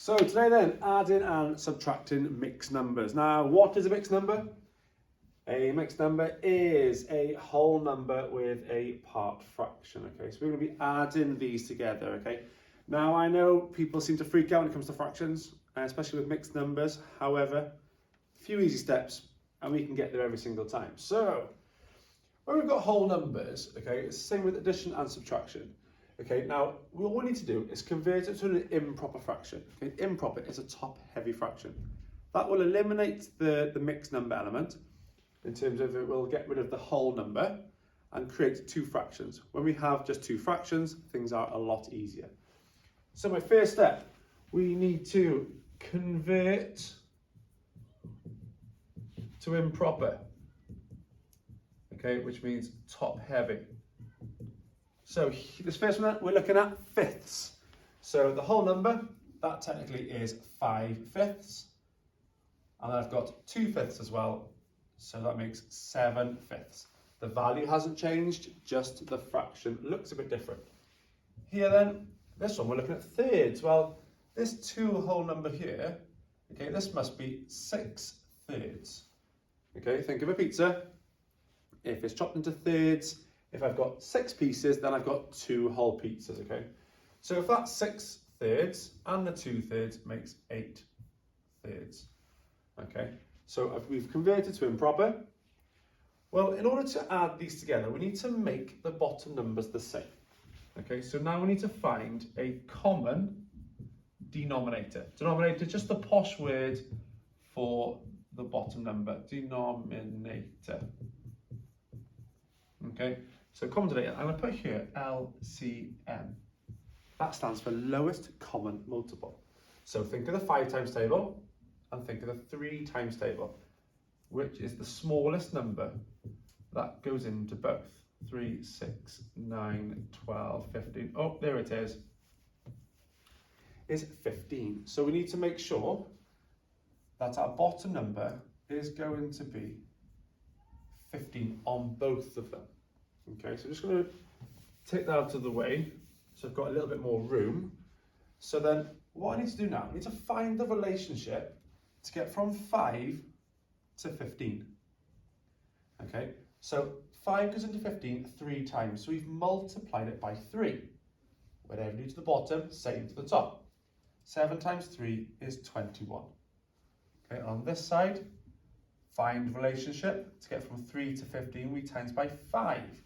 So today then, adding and subtracting mixed numbers. Now, what is a mixed number? A mixed number is a whole number with a part fraction, okay? So we're going to be adding these together, okay? Now, I know people seem to freak out when it comes to fractions, especially with mixed numbers. However, a few easy steps and we can get there every single time. So, when we've got whole numbers, okay, it's the same with addition and subtraction. Okay, now all we need to do is convert it to an improper fraction. Okay, improper is a top-heavy fraction. That will eliminate the mixed number element in terms of it will get rid of the whole number and create two fractions. When we have just two fractions, things are a lot easier. So my first step, we need to convert to improper. Okay, which means top-heavy. So this first one, we're looking at fifths. So the whole number, that technically is 5/5. And then I've got 2/5 as well. So that makes 7/5. The value hasn't changed, just the fraction looks a bit different. Here then, this one, we're looking at thirds. Well, this two whole number here, okay, this must be 6/3. Okay, think of a pizza. If it's chopped into thirds, if I've got 6 pieces, then I've got 2 whole pizzas, okay? So if that's 6/3 and the 2/3 makes 8/3, okay? So we've converted to improper. Well, in order to add these together, we need to make the bottom numbers the same, okay? So now we need to find a common denominator. Denominator, just the posh word for the bottom number, denominator. Okay, so common denominator, I'm going to put here LCM. That stands for lowest common multiple. So think of the 5 times table and think of the 3 times table, which is the smallest number that goes into both. 3, 6, 9, 12, 15. Oh, there it is. Is 15. So we need to make sure that our bottom number is going to be 15 on both of them. Okay, so I'm just going to take that out of the way so I've got a little bit more room. So then what I need to do now, I need to find the relationship to get from 5 to 15. Okay, so 5 goes into 15 3 times, so we've multiplied it by 3. Whatever you do to the bottom, same to the top. 7 times 3 is 21. Okay, on this side, find relationship to get from 3 to 15, we times by 5.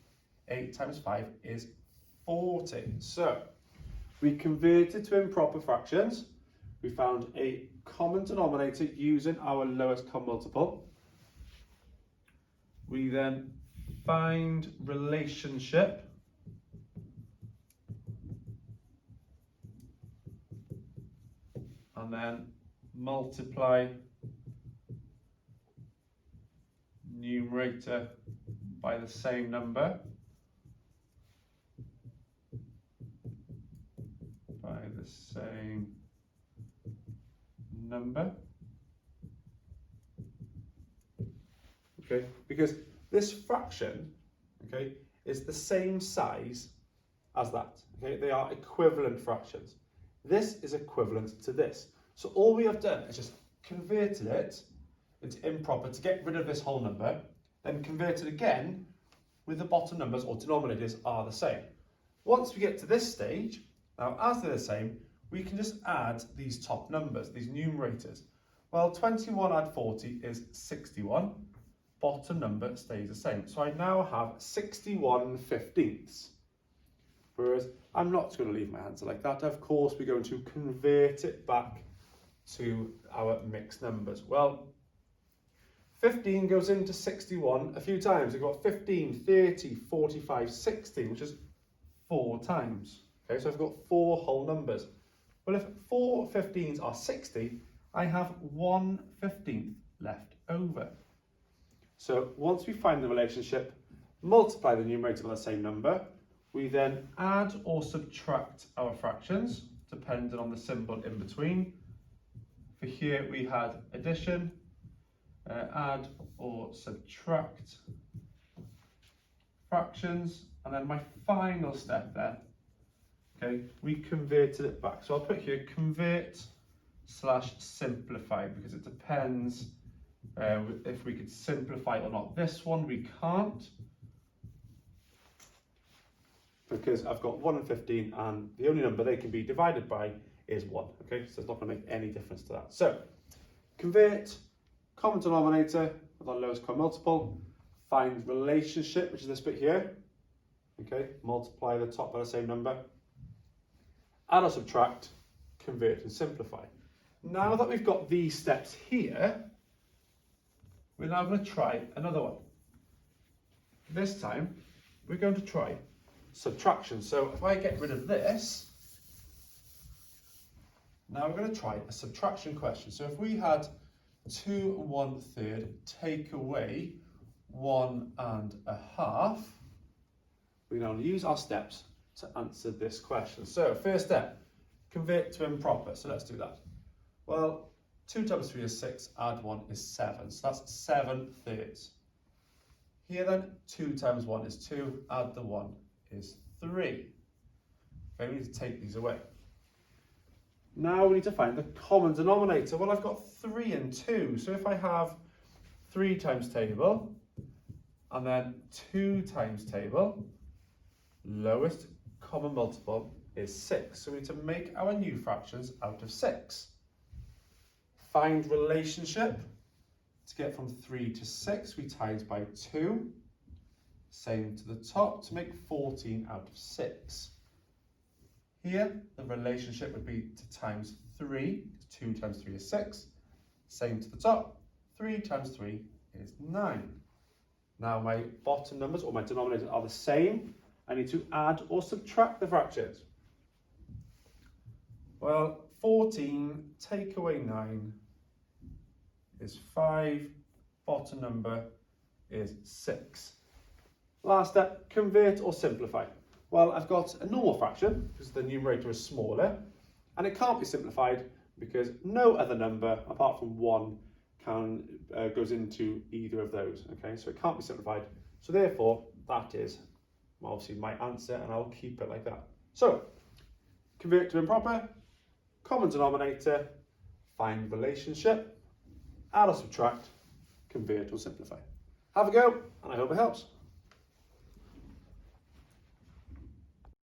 8 times 5 is 40. So we converted to improper fractions. We found a common denominator using our lowest common multiple. We then find relationship and then multiply numerator by the same number. Same number. Okay, because this fraction, okay, is the same size as that. Okay, they are equivalent fractions. This is equivalent to this. So all we have done is just converted it into improper to get rid of this whole number, then convert it again with the bottom numbers or denominators are the same. Once we get to this stage, now, as they're the same, we can just add these top numbers, these numerators. Well, 21 add 40 is 61. Bottom number stays the same. So I now have 61/15. Whereas I'm not going to leave my answer like that. Of course, we're going to convert it back to our mixed numbers. Well, 15 goes into 61 a few times. We've got 15, 30, 45, 60, which is 4 times. Okay, so I've got 4 whole numbers. Well, if 4 15s are 60, I have 1/15 left over. So once we find the relationship, multiply the numerator by the same number, we then add or subtract our fractions, depending on the symbol in between. For here we had addition, add or subtract fractions, and then my final step there, okay, we converted it back. So I'll put here convert / simplify, because it depends if we could simplify or not. This one we can't, because I've got 1 and 15, and the only number they can be divided by is 1, okay? So it's not going to make any difference to that. So, convert common denominator with our lowest common multiple, find relationship, which is this bit here, okay? Multiply the top by the same number, add or subtract, convert and simplify. Now that we've got these steps here, we're now going to try another one. This time, we're going to try subtraction. So if I get rid of this, now we're going to try a subtraction question. So if we had 2 1/3 take away 1 1/2, we now use our steps to answer this question. So first step, convert to improper. So let's do that. Well, 2 times 3 is 6, add 1 is 7. So that's 7/3. Here then, 2 times 1 is 2, add the 1 is 3. Okay, we need to take these away. Now we need to find the common denominator. Well, I've got 3 and 2. So if I have 3 times table, and then 2 times table, lowest common multiple is 6. So we need to make our new fractions out of 6. Find relationship. To get from 3 to 6, we times by 2. Same to the top to make 14 out of 6. Here, the relationship would be to times 3. 2 times 3 is 6. Same to the top. 3 times 3 is 9. Now my bottom numbers, or my denominators, are the same. I need to add or subtract the fractions. Well, 14 take away 9 is 5. Bottom number is 6. Last step, convert or simplify. Well, I've got a normal fraction because the numerator is smaller, and it can't be simplified because no other number apart from 1 goes into either of those. Okay, so it can't be simplified. So therefore, that is obviously my answer, and I'll keep it like that. So, convert to improper, common denominator, find relationship, add or subtract, convert or simplify. Have a go, and I hope it helps.